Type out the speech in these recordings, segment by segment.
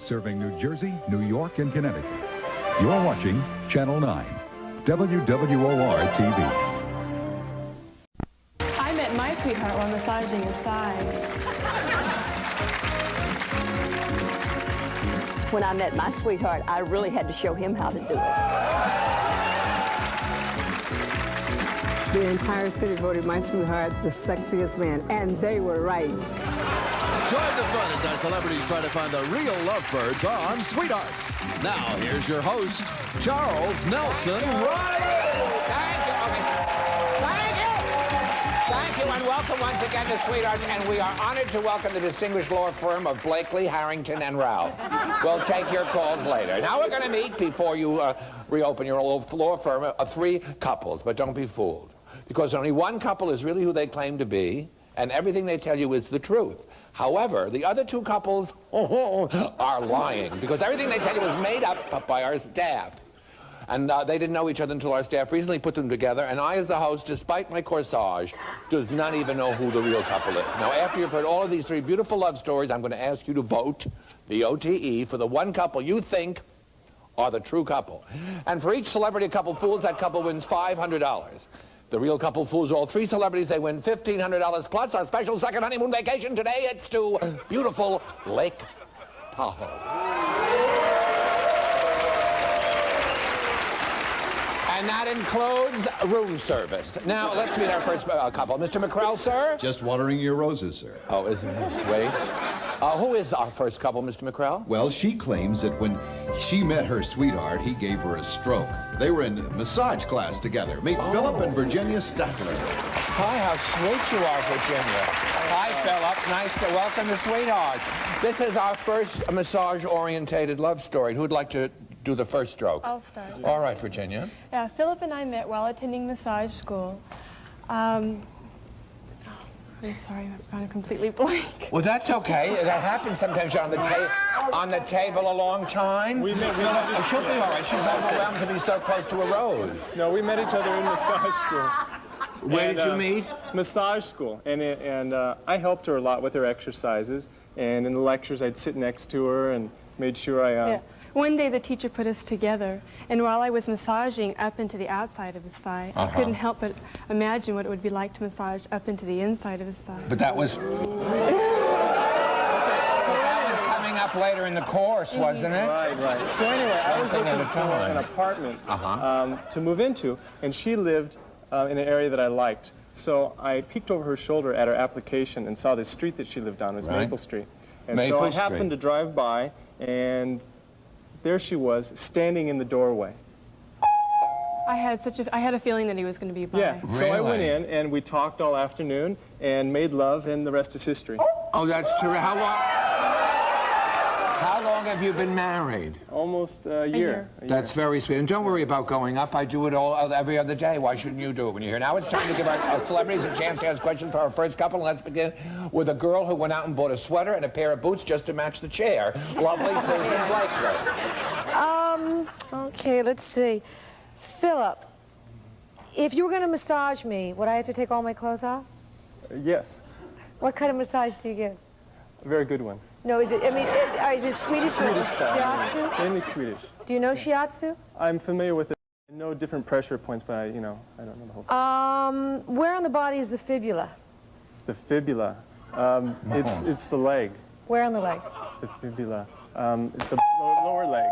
serving New Jersey, New York, and Connecticut. You're watching Channel 9, WWOR-TV. I met my sweetheart while massaging his thighs. When I met my sweetheart, I really had to show him how to do it. The entire city voted my sweetheart the sexiest man, and they were right. Join the fun as our celebrities try to find the real lovebirds on Sweethearts. Now, here's your host, Charles Nelson Riley. Thank you, and welcome once again to Sweethearts, and we are honored to welcome the distinguished law firm of Blakely, Harrington, and Ralph. We'll take your calls later. Now we're going to meet, before you reopen your old law firm, three couples, but don't be fooled. Because only one couple is really who they claim to be, and everything they tell you is the truth. However, the other two couples are lying, because everything they tell you is made up by our staff. And they didn't know each other until our staff recently put them together, and I, as the host, despite my corsage, does not even know who the real couple is. Now, after you've heard all of these three beautiful love stories, I'm going to ask you to vote, V-O-T-E, for the one couple you think are the true couple. And for each celebrity couple fools, that couple wins $500. The real couple fools all three celebrities, they win $1,500 plus our special second honeymoon vacation. Today, it's to beautiful Lake Tahoe. And that includes room service. Now, let's meet our first couple. Mr. McCrell, sir? Just watering your roses, sir. Oh, isn't this sweet? Who is our first couple, Mr. McCrell? Well, she claims that when she met her sweetheart, he gave her a stroke. They were in massage class together. Meet Philip and Virginia Statler. Hi, how sweet you are, Virginia. Hi, Philip. Nice to welcome the sweetheart. This is our first massage-orientated love story. Who'd like to do the first stroke? I'll start. All right, Virginia. Yeah, Philip and I met while attending massage school. I'm sorry, I've gone completely blank. Well, that's okay. That happens sometimes. You're on the table a long time. Philip, she'll be all right. She's overwhelmed to be so close to a rose. No, we met each other in massage school. Where did you meet? Massage school. And I helped her a lot with her exercises. And in the lectures, I'd sit next to her and made sure I... Yeah. One day the teacher put us together, and while I was massaging up into the outside of his thigh, I couldn't help but imagine what it would be like to massage up into the inside of his thigh. But that was... that was coming up later in the course, wasn't it? Right. So anyway, I was looking for an apartment to move into, and she lived in an area that I liked. So I peeked over her shoulder at her application and saw this street that she lived on. It was Maple Street. And so I happened to drive by, and there she was, standing in the doorway. I had a feeling that he was going to be by. Yeah, so I went in, and we talked all afternoon, and made love, and the rest is history. Oh, that's terrific. How long have you been married? Almost a year. That's very sweet. And don't worry about going up. I do it every other day. Why shouldn't you do it when you're here? Now it's time to give our celebrities a chance to ask questions for our first couple. Let's begin with a girl who went out and bought a sweater and a pair of boots just to match the chair. Lovely Susan Blakely. Okay, let's see. Philip, if you were going to massage me, would I have to take all my clothes off? Yes. What kind of massage do you give? A very good one. No, is it Swedish? Swedish style. Shiatsu? Mainly Swedish. Do you know shiatsu? I'm familiar with it. I know different pressure points, but I don't know the whole thing. Where on the body is the fibula? The fibula. It's the leg. Where on the leg? The fibula. The lower leg.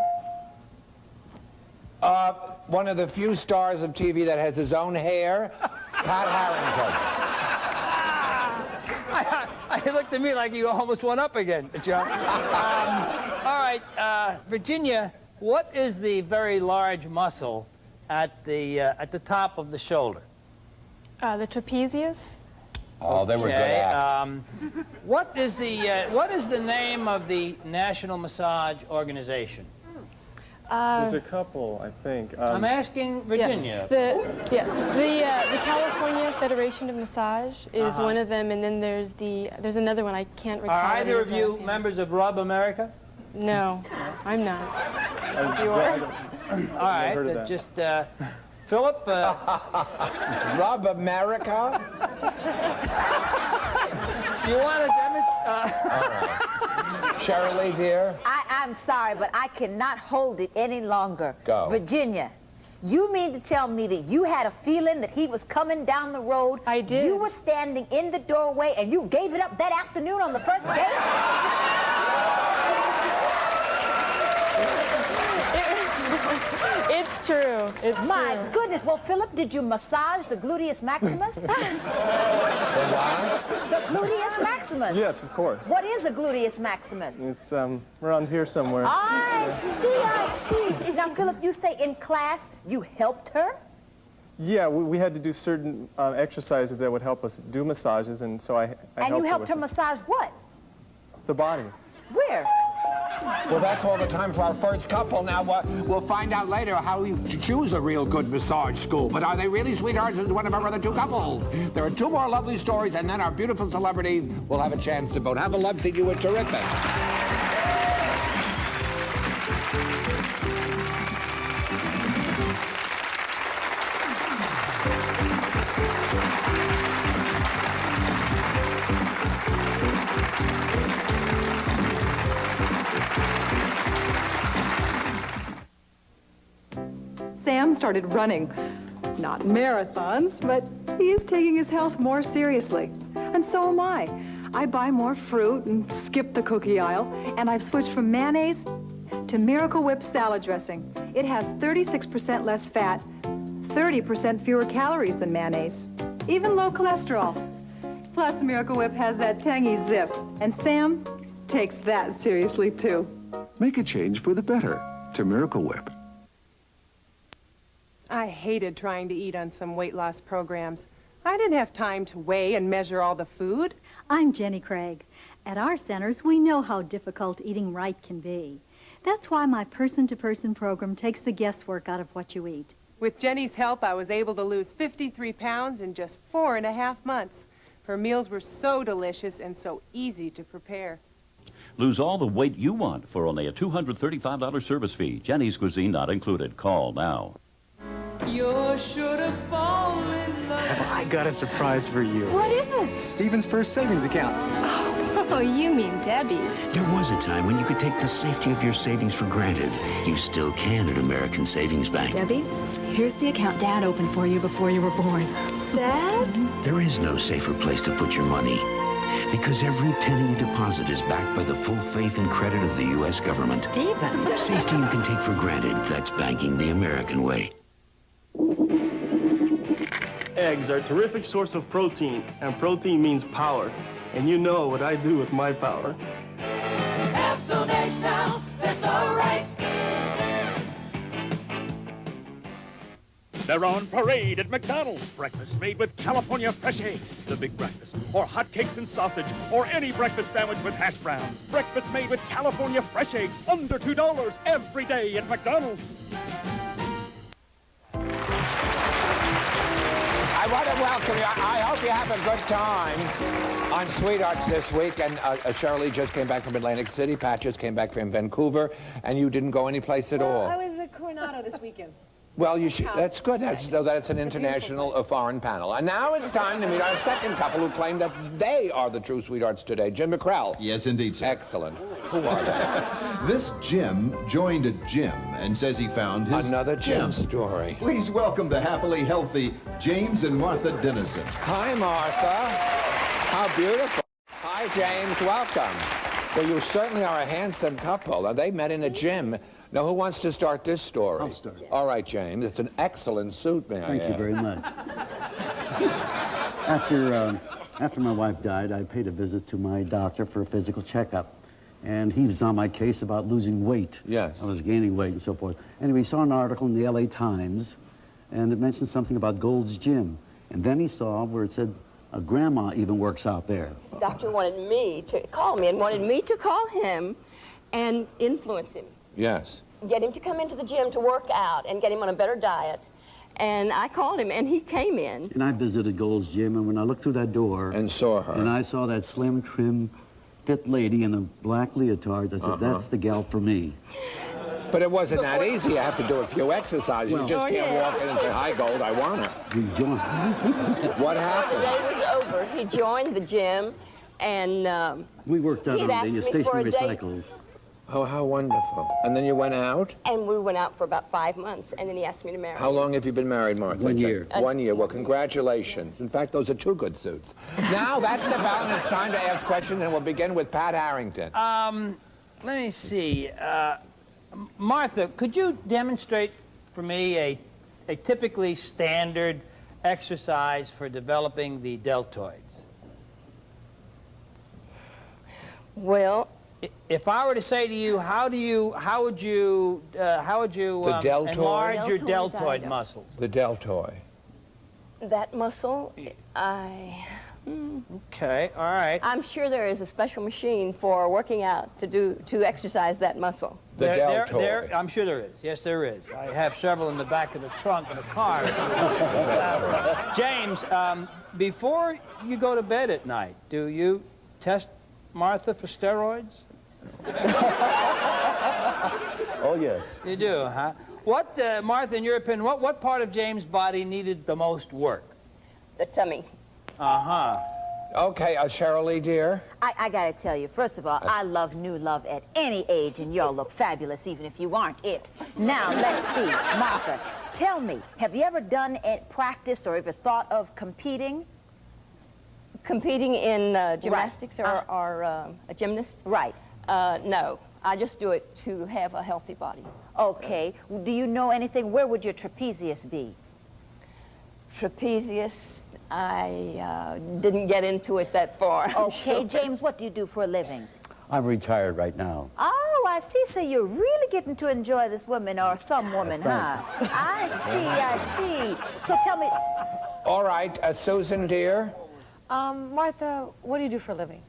One of the few stars of TV that has his own hair, Pat Harrington. It looked to me like you almost went up again, John. All right, Virginia, what is the very large muscle at the top of the shoulder? The trapezius. Oh, they were good. What is the name of the National Massage Organization? There's a couple, I think. I'm asking Virginia. The California Federation of Massage is one of them, and then there's another one I can't recall. Are either of you members of Rub America? No, I'm not. You are? All right, just Philip. Rub America. You want to demonstrate? All right. Shirley, dear. I I'm sorry, but I cannot hold it any longer. Go. Virginia, you mean to tell me that you had a feeling that he was coming down the road? I did. You were standing in the doorway and you gave it up that afternoon on the first date? It's true. It's My true. goodness. Well, Philip, did you massage the gluteus maximus? The what? The gluteus maximus. Yes, of course. What is a gluteus maximus? It's around here somewhere. I see. Now, Philip, you say in class you helped her? Yeah, we had to do certain exercises that would help us do massages, and so I And you helped her with massage what? the body. Where? Well, that's all the time for our first couple. Now, we'll find out later how you choose a real good massage school. But are they really sweethearts as one of our other two couples? There are two more lovely stories, and then our beautiful celebrity will have a chance to vote. Have a love seat. You were terrific. Sam started running. Not marathons, but he is taking his health more seriously. And so am I. I buy more fruit and skip the cookie aisle, and I've switched from mayonnaise to Miracle Whip salad dressing. It has 36% less fat, 30% fewer calories than mayonnaise, even low cholesterol. Plus, Miracle Whip has that tangy zip, and Sam takes that seriously, too. Make a change for the better to Miracle Whip. I hated trying to eat on some weight loss programs. I didn't have time to weigh and measure all the food. I'm Jenny Craig. At our centers, we know how difficult eating right can be. That's why my person-to-person program takes the guesswork out of what you eat. With Jenny's help, I was able to lose 53 pounds in just 4.5 months. Her meals were so delicious and so easy to prepare. Lose all the weight you want for only a $235 service fee. Jenny's Cuisine not included. Call now. You're sure to fall in love. Have I got a surprise for you? What is it? Stephen's first savings account. Oh, you mean Debbie's. There was a time when you could take the safety of your savings for granted. You still can at American Savings Bank. Debbie, here's the account Dad opened for you before you were born. Dad? There is no safer place to put your money, because every penny you deposit is backed by the full faith and credit of the U.S. government. Stephen. Safety you can take for granted. That's banking the American way. Eggs are a terrific source of protein, and protein means power. And you know what I do with my power. Have some eggs now, they're so right. They're on parade at McDonald's. Breakfast made with California fresh eggs. The big breakfast. Or hotcakes and sausage. Or any breakfast sandwich with hash browns. Breakfast made with California fresh eggs. Under $2 every day at McDonald's. I want to welcome you. I hope you have a good time on Sweethearts this week. And Shirley just came back from Atlantic City. Pat just came back from Vancouver. And you didn't go anyplace at all. I was at Coronado this weekend. Well, you should. That's good. That's an international foreign panel. And now it's time to meet our second couple who claim that they are the true sweethearts today. Jim McCrell. Yes, indeed, sir. Excellent. Who are they? This Jim joined a gym and says he found his Another Jim story. Please welcome the happily healthy James and Martha Dennison. Hi, Martha. How beautiful. Hi, James. Welcome. Well, you certainly are a handsome couple. Now, they met in a gym. Now, who wants to start this story? I'll start. All right, James. It's an excellent suit, may I add. Thank you very much. After my wife died, I paid a visit to my doctor for a physical checkup. And he was on my case about losing weight. Yes. I was gaining weight and so forth. Anyway, he saw an article in the LA Times, and it mentioned something about Gold's Gym. And then he saw where it said, a grandma even works out there. This doctor wanted me to call me and wanted me to call him and influence him. Yes. Get him to come into the gym to work out and get him on a better diet. And I called him, and he came in. And I visited Gold's Gym, and when I looked through that door... And saw her. And I saw that slim, trim, fit lady in a black leotard, I said, that's the gal for me. But it wasn't that easy. You have to do a few exercises. You just can't walk in and say, hi, Gold, I want her. We joined. What happened? The day was over. He joined the gym, and we worked out he'd on asked the me for a stationary date. cycles. Oh, how wonderful. And then you went out? And we went out for about 5 months, and then he asked me to marry him. How long have you been married, Martha? 1 year. 1 year. Well, congratulations. In fact, those are 2 good suits. Now, that's the bell, and it's time to ask questions, and we'll begin with Pat Harrington. Let me see. Martha, could you demonstrate for me a typically standard exercise for developing the deltoids? Well, if I were to say to you, how would you enlarge your deltoid muscles? The deltoid. That muscle, Okay, all right. I'm sure there is a special machine for working out to exercise that muscle. The deltoid. I'm sure there is. Yes, there is. I have several in the back of the trunk of the car. James, before you go to bed at night, do you test Martha for steroids? Oh, yes. You do, huh? What, Martha, in your opinion, what part of James' body needed the most work? The tummy. Uh-huh. Okay, Cheryl Lee, dear. I gotta tell you, first of all, I love new love at any age, and y'all look fabulous even if you aren't it. Now, let's see. Martha, tell me, have you ever done practice or ever thought of competing? Competing in gymnastics or a gymnast? Right. No, I just do it to have a healthy body. Okay. Do you know anything? Where would your trapezius be? Trapezius, I didn't get into it that far. Okay, James, what do you do for a living? I'm retired right now. Oh, I see. So you're really getting to enjoy this woman or some woman, huh? I see. So tell me... All right, Susan, dear. Martha, what do you do for a living?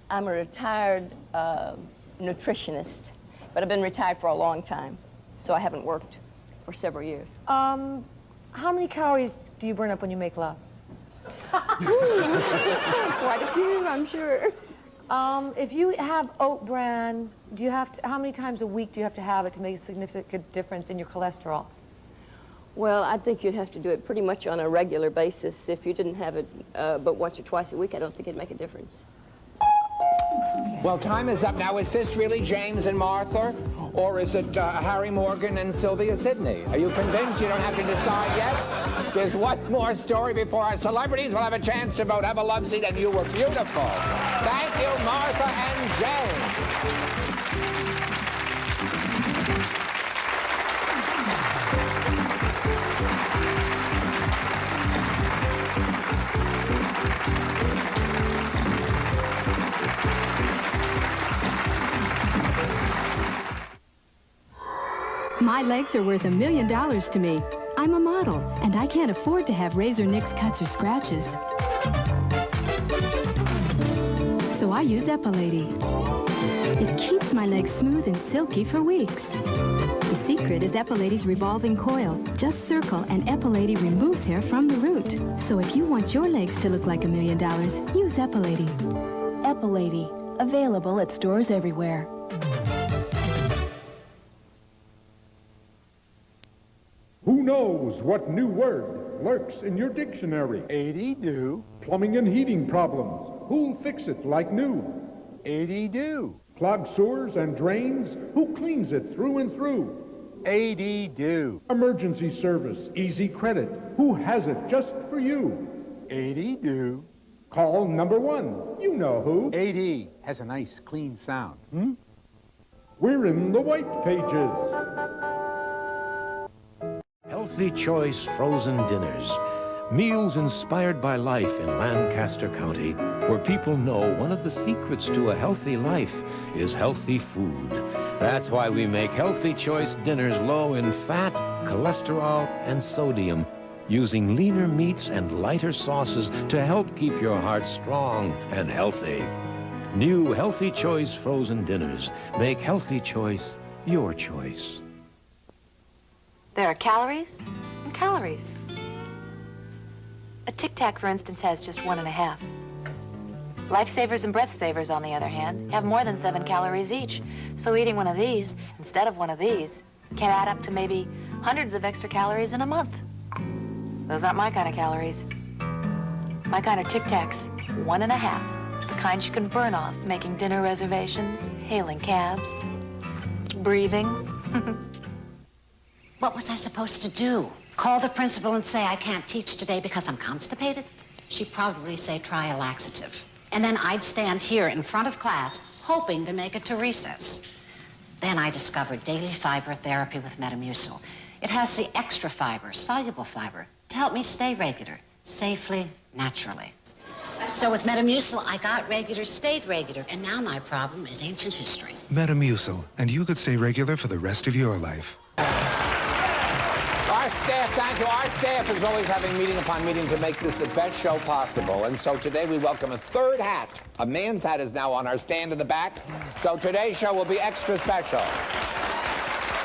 I'm a retired nutritionist, but I've been retired for a long time, so I haven't worked for several years. How many calories do you burn up when you make love? Quite a few, I'm sure. If you have oat bran, do you have to, how many times a week do you have to have it to make a significant difference in your cholesterol? Well, I think you'd have to do it pretty much on a regular basis. If you didn't have it but once or twice a week, I don't think it'd make a difference. Well, time is up. Now, is this really James and Martha, or is it Harry Morgan and Sylvia Sidney? Are you convinced? You don't have to decide yet? There's one more story before our celebrities will have a chance to vote. Have a love seat, and you were beautiful. Thank you, Martha and James. My legs are worth $1 million to me. I'm a model, and I can't afford to have razor nicks, cuts, or scratches. So I use Epilady. It keeps my legs smooth and silky for weeks. The secret is Epilady's revolving coil. Just circle, and Epilady removes hair from the root. So if you want your legs to look like $1 million, use Epilady. Epilady, available at stores everywhere. Who knows what new word lurks in your dictionary? 80-do. Plumbing and heating problems. Who'll fix it like new? 80-do. Clogged sewers and drains. Who cleans it through and through? 80-do. Emergency service. Easy credit. Who has it just for you? 80-do. Call number 1. You know who. 80 has a nice, clean sound. We're in the white pages. Healthy Choice Frozen Dinners. Meals inspired by life in Lancaster County, where people know one of the secrets to a healthy life is healthy food. That's why we make Healthy Choice dinners low in fat, cholesterol, and sodium, using leaner meats and lighter sauces to help keep your heart strong and healthy. New Healthy Choice Frozen Dinners. Make Healthy Choice your choice. There are calories and calories. A Tic Tac, for instance, has just 1.5. Lifesavers and Breath Savers, on the other hand, have more than 7 calories each. So eating one of these instead of one of these can add up to maybe hundreds of extra calories in a month. Those aren't my kind of calories. My kind of Tic Tacs, 1.5. The kind you can burn off making dinner reservations, hailing cabs, Breathing. What was I supposed to do? Call the principal and say I can't teach today because I'm constipated? She'd probably say try a laxative. And then I'd stand here in front of class hoping to make it to recess. Then I discovered daily fiber therapy with Metamucil. It has the extra fiber, soluble fiber, to help me stay regular, safely, naturally. So with Metamucil, I got regular, stayed regular, and now my problem is ancient history. Metamucil, and you could stay regular for the rest of your life. Our staff, thank you. Our staff is always having meeting upon meeting to make this the best show possible. And so today we welcome a third hat. A man's hat is now on our stand in the back. So today's show will be extra special.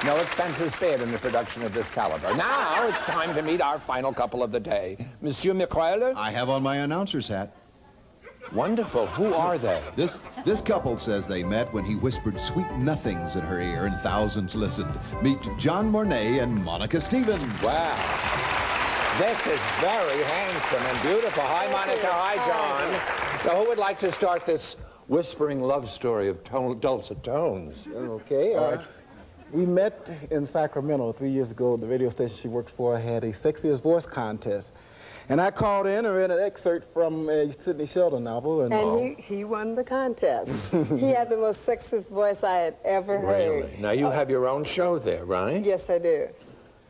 No expenses spared in the production of this caliber. Now it's time to meet our final couple of the day. Monsieur Michele? I have on my announcer's hat. Wonderful. Who are they? This couple says they met when he whispered sweet nothings in her ear and thousands listened. Meet John Mornay and Monica Stevens. Wow. This is very handsome and beautiful. Hi, Monica. Hi, John. Now, who would like to start this whispering love story of dulcet tones? Okay. All right. We met in Sacramento 3 years ago. The radio station she worked for had a Sexiest Voice contest. And I called in and read an excerpt from a Sidney Sheldon novel. And he won the contest. He had the most sexiest voice I had ever heard. Really? Now, you have your own show there, right? Yes, I do.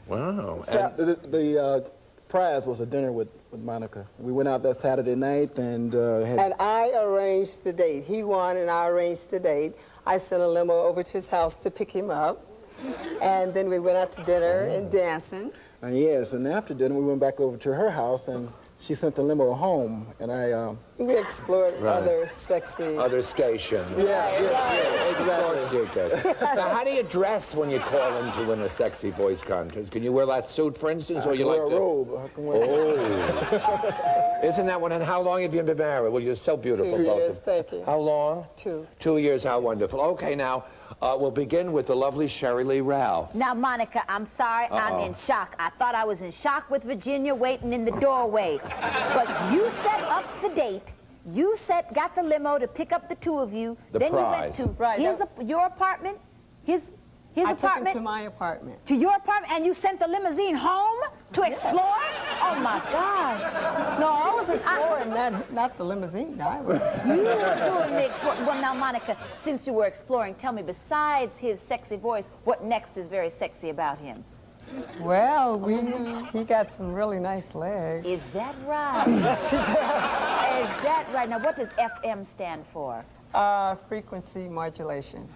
Wow. So, the prize was a dinner with Monica. We went out that Saturday night and And I arranged the date. He won and I arranged the date. I sent a limo over to his house to pick him up. And then we went out to dinner and dancing. Yes, and after dinner we went back over to her house and she sent the limo home and we explored other sexy... Other stations. Yeah, exactly. Of course you could. Now, how do you dress when you call in to win a sexy voice contest? Can you wear that suit, for instance, or you like wear a robe. I can wear Isn't that one? And how long have you been married? Well, you're so beautiful. 2 years, thank you. How long? 2. 2 years, how wonderful. Okay, now, we'll begin with the lovely Sherry Lee Ralph. Now, Monica, I'm sorry, I'm in shock. I thought I was in shock with Virginia waiting in the doorway. But you set up the date. You got the limo to pick up the two of you. Then prize. you went to your apartment, his I apartment. took him to my apartment. To your apartment, and you sent the limousine home to explore? Oh, my gosh. No, I was exploring, not the limousine. I was. You were doing the exploring. Well, now, Monica, since you were exploring, tell me, besides his sexy voice, what next is very sexy about him? Well, he got some really nice legs. Is that right? Yes, he does. Is that right? Now, what does FM stand for? Frequency modulation.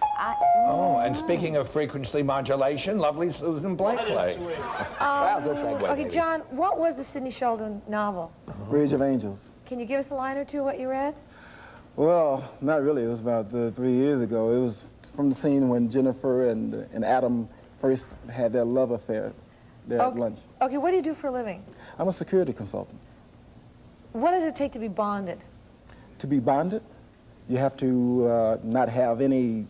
Oh, and speaking of frequency modulation, lovely Susan Blakely. Wow, that's that way, Okay, baby. John, what was the Sidney Sheldon novel? Bridge of Angels. Can you give us a line or two what you read? Well, not really. It was about 3 years ago. It was from the scene when Jennifer and Adam first had their love affair there at lunch. Okay, what do you do for a living? I'm a security consultant. What does it take to be bonded? To be bonded, you have to not have any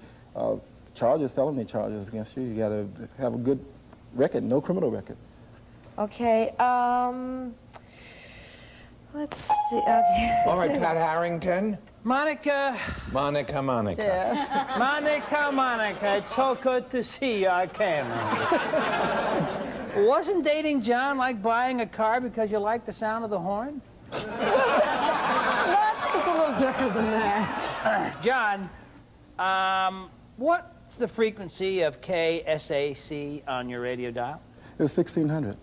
charges, felony charges against you. You got to have a good record, no criminal record. Okay, let's see. Okay. All right, Pat Harrington. Monica. Monica. Yes. Monica, it's so good to see you. I came. Wasn't dating John like buying a car because you like the sound of the horn? It's a little different than that. John, what's the frequency of KSAC on your radio dial? It was 1600.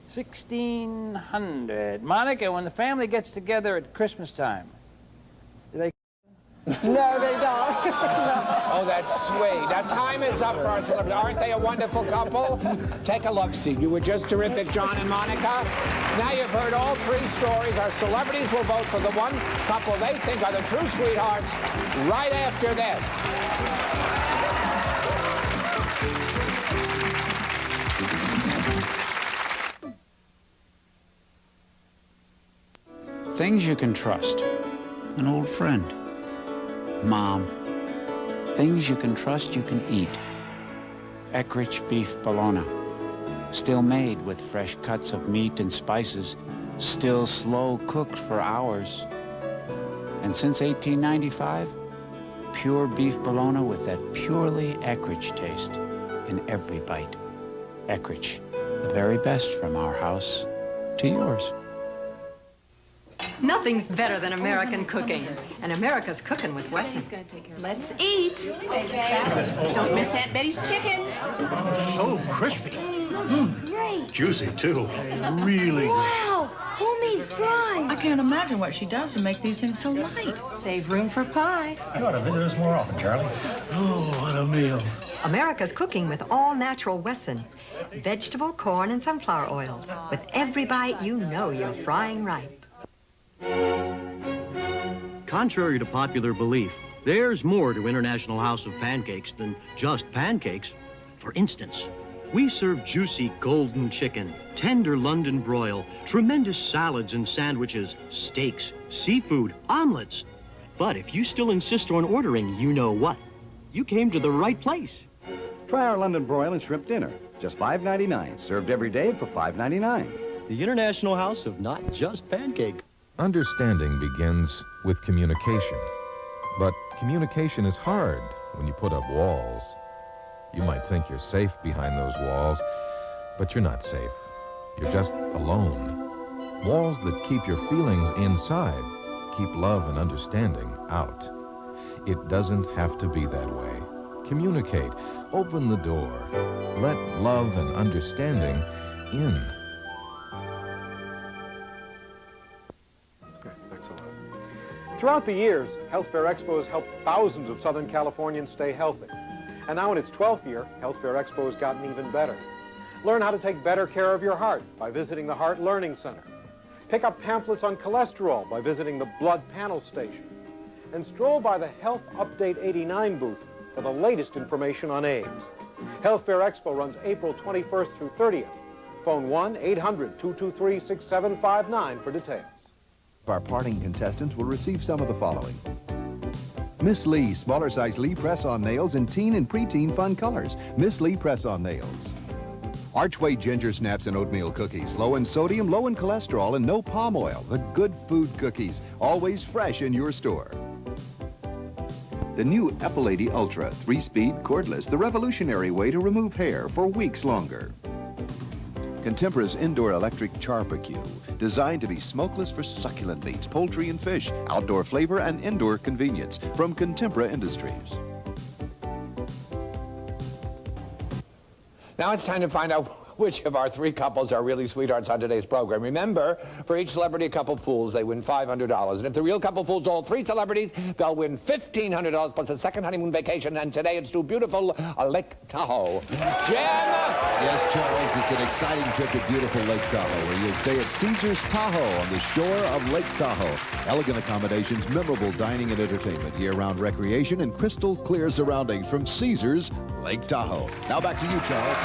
1600. Monica, when the family gets together at Christmas time, do they... No, they don't. Oh, that's sweet. Now, time is up for our celebrity. Aren't they a wonderful couple? Take a look-see. You were just terrific, John and Monica. Now you've heard all 3 stories. Our celebrities will vote for the one couple they think are the true sweethearts right after this. Things you can trust. An old friend. Mom. Things you can trust you can eat. Eckrich beef bologna. Still made with fresh cuts of meat and spices. Still slow cooked for hours. And since 1895, pure beef bologna with that purely Eckrich taste in every bite. Eckrich, the very best from our house to yours. Nothing's better than American cooking. And America's cooking with Wesson. Let's eat. Don't miss Aunt Betty's chicken. So crispy. Great. Juicy, too. Really Wow. Who made fries? I can't imagine what she does to make these things so light. Save room for pie. You ought to visit us more often, Charlie. Oh, what a meal. America's cooking with all-natural Wesson. Vegetable, corn, and sunflower oils. With every bite, you know you're frying right. Contrary to popular belief, there's more to International House of Pancakes than just pancakes. For instance, we serve juicy golden chicken, tender London broil, tremendous salads and sandwiches, steaks, seafood, omelets. But if you still insist on ordering, you know what? You came to the right place. Try our London broil and shrimp dinner. Just $5.99. Served every day for $5.99. The International House of not just pancake. Understanding begins with communication. But communication is hard when you put up walls. You might think you're safe behind those walls, but you're not safe. You're just alone. Walls that keep your feelings inside keep love and understanding out. It doesn't have to be that way. Communicate. Open the door. Let love and understanding in. Throughout the years, Health Fair Expo has helped thousands of Southern Californians stay healthy. And now in its 12th year, Health Fair Expo has gotten even better. Learn how to take better care of your heart by visiting the Heart Learning Center. Pick up pamphlets on cholesterol by visiting the Blood Panel Station. And stroll by the Health Update 89 booth for the latest information on AIDS. Health Fair Expo runs April 21st through 30th. Phone 1-800-223-6759 for details. Our parting contestants will receive some of the following. Miss Lee, smaller size Lee press-on nails in teen and preteen fun colors. Miss Lee press-on nails. Archway ginger snaps and oatmeal cookies. Low in sodium, low in cholesterol, and no palm oil. The good food cookies, always fresh in your store. The new Epilady Ultra, 3-speed, cordless, the revolutionary way to remove hair for weeks longer. Contempera's indoor electric Charbecue, designed to be smokeless for succulent meats, poultry, and fish, outdoor flavor and indoor convenience from Contempera Industries. Now it's time to find out which of our three couples are really sweethearts on today's program. Remember, for each celebrity couple fools, they win $500. And if the real couple fools all three celebrities, they'll win $1,500 plus a second honeymoon vacation. And today it's to beautiful Lake Tahoe. Jim! Yes, Charles, it's an exciting trip to beautiful Lake Tahoe, where you'll stay at Caesars Tahoe on the shore of Lake Tahoe. Elegant accommodations, memorable dining and entertainment, year-round recreation, and crystal clear surroundings from Caesars Lake Tahoe. Now back to you, Charles.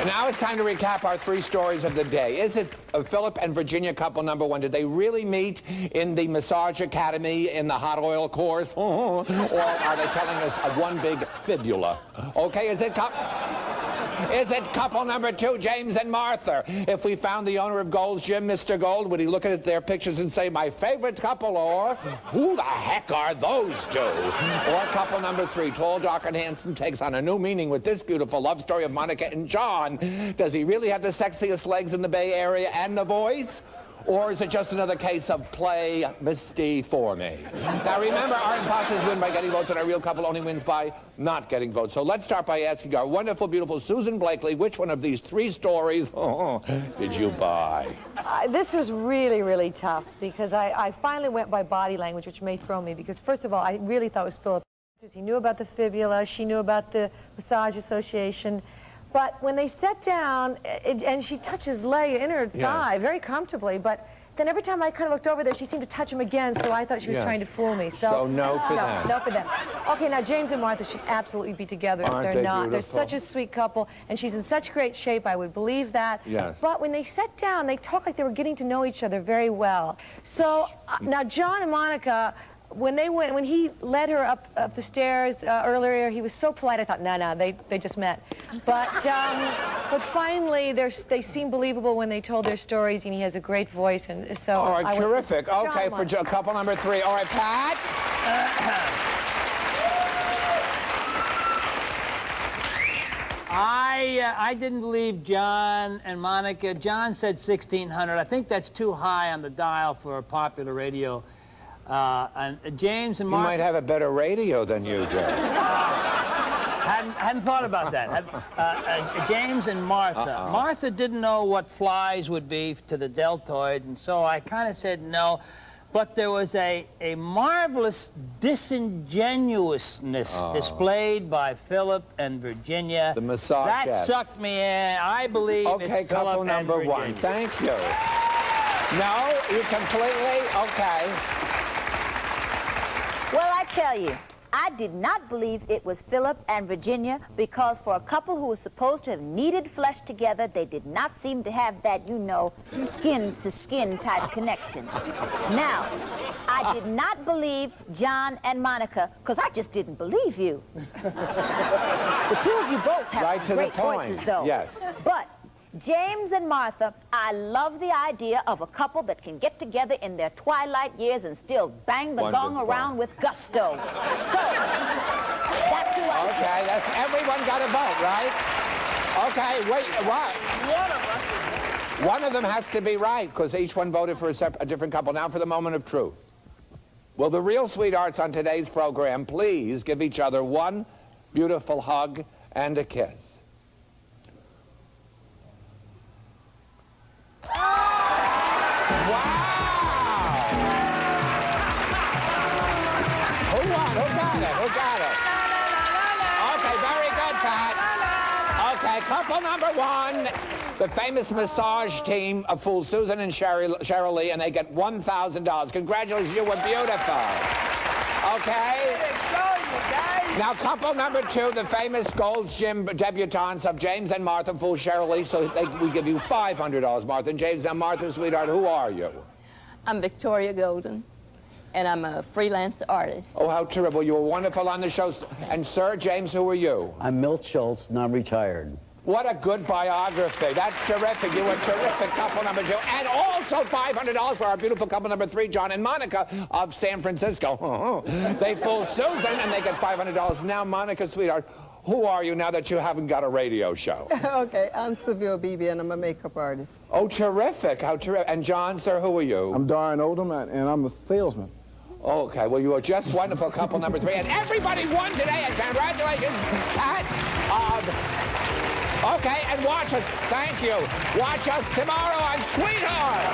And now it's time to recap our three stories of the day. Is it Philip and Virginia couple number one? Did they really meet in the massage academy in the hot oil course? Or are they telling us one big fibula? Okay, is it couple number two, James and Martha? If we found the owner of Gold's Gym, Mr. Gold, would he look at their pictures and say, my favorite couple, or who the heck are those two? Or couple number three, tall, dark, and handsome, takes on a new meaning with this beautiful love story of Monica and John. Does he really have the sexiest legs in the Bay Area and the voice? Or is it just another case of play Misty for me? Now remember, our imposters win by getting votes, and our real couple only wins by not getting votes. So let's start by asking our wonderful, beautiful Susan Blakely, which one of these three stories did you buy? This was really, really tough because I finally went by body language, which may throw me because, first of all, I really thought it was Philip. He knew about the fibula, she knew about the Massage Association. But when they sat down, and she touched his leg in her thigh very comfortably, but then every time I kind of looked over there, she seemed to touch him again, so I thought she was trying to fool me. So no for them. No for them. Okay, now James and Martha should absolutely be together if they're not. They're such a sweet couple, and she's in such great shape, I would believe that. Yes. But when they sat down, they talked like they were getting to know each other very well. So now John and Monica, when he led her up the stairs earlier, he was so polite. I thought, no, they just met. But finally, they seem believable when they told their stories, and he has a great voice, and so. All right, terrific. Okay, for couple number 3. All right, Pat. I didn't believe John and Monica. John said 1,600. I think that's too high on the dial for a popular radio. And James and Martha... You might have a better radio than you do. hadn't thought about that. James and Martha. Martha didn't know what flies would be to the deltoid, and so I kind of said no. But there was a marvelous disingenuousness displayed by Philip and Virginia. The massage that chef. sucked me in. I believe okay, it's couple Philip number and 1. Virginia. Thank you. No, you completely okay. Well, I tell you, I did not believe it was Philip and Virginia because for a couple who was supposed to have kneaded flesh together, they did not seem to have that, you know, skin-to-skin type connection. Now, I did not believe John and Monica because I just didn't believe you. The two of you both have some great voices, though. Yes. But James and Martha, I love the idea of a couple that can get together in their twilight years and still bang the gong around with gusto. So, that's who I... Okay, that's everyone got a vote, right? Okay, wait, what? One of them has to be right, because each one voted for a different couple. Now for the moment of truth. Will the real sweethearts on today's program please give each other one beautiful hug and a kiss? Couple number 1, the famous massage team of Fool Susan and Cheryl Lee, and they get $1,000. Congratulations, you were beautiful. Okay? Now, couple number 2, the famous Gold's Gym debutantes of James and Martha, Fool Cheryl Lee, so we give you $500, Martha and James. Now, Martha, sweetheart, who are you? I'm Victoria Golden, and I'm a freelance artist. Oh, how terrible. You were wonderful on the show. And, sir, James, who are you? I'm Milt Schultz, and I'm retired. What a good biography. That's terrific. You were a terrific couple number 2. And also $500 for our beautiful couple number 3, John and Monica of San Francisco. They fool Susan, and they get $500. Now, Monica, sweetheart, who are you now that you haven't got a radio show? Okay, I'm Sylvia Beebe, and I'm a makeup artist. Oh, terrific. How terrific. And John, sir, who are you? I'm Darren Odom, and I'm a salesman. Okay, well, you are just wonderful couple number 3. And everybody won today, and congratulations, Pat. Okay, and watch us. Thank you. Watch us tomorrow on Sweetheart.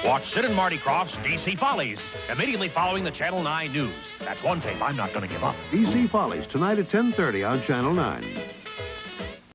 Watch Sid and Marty Krofft's DC Follies, immediately following the Channel 9 news. That's one tape I'm not going to give up. DC Follies, tonight at 10:30 on Channel 9.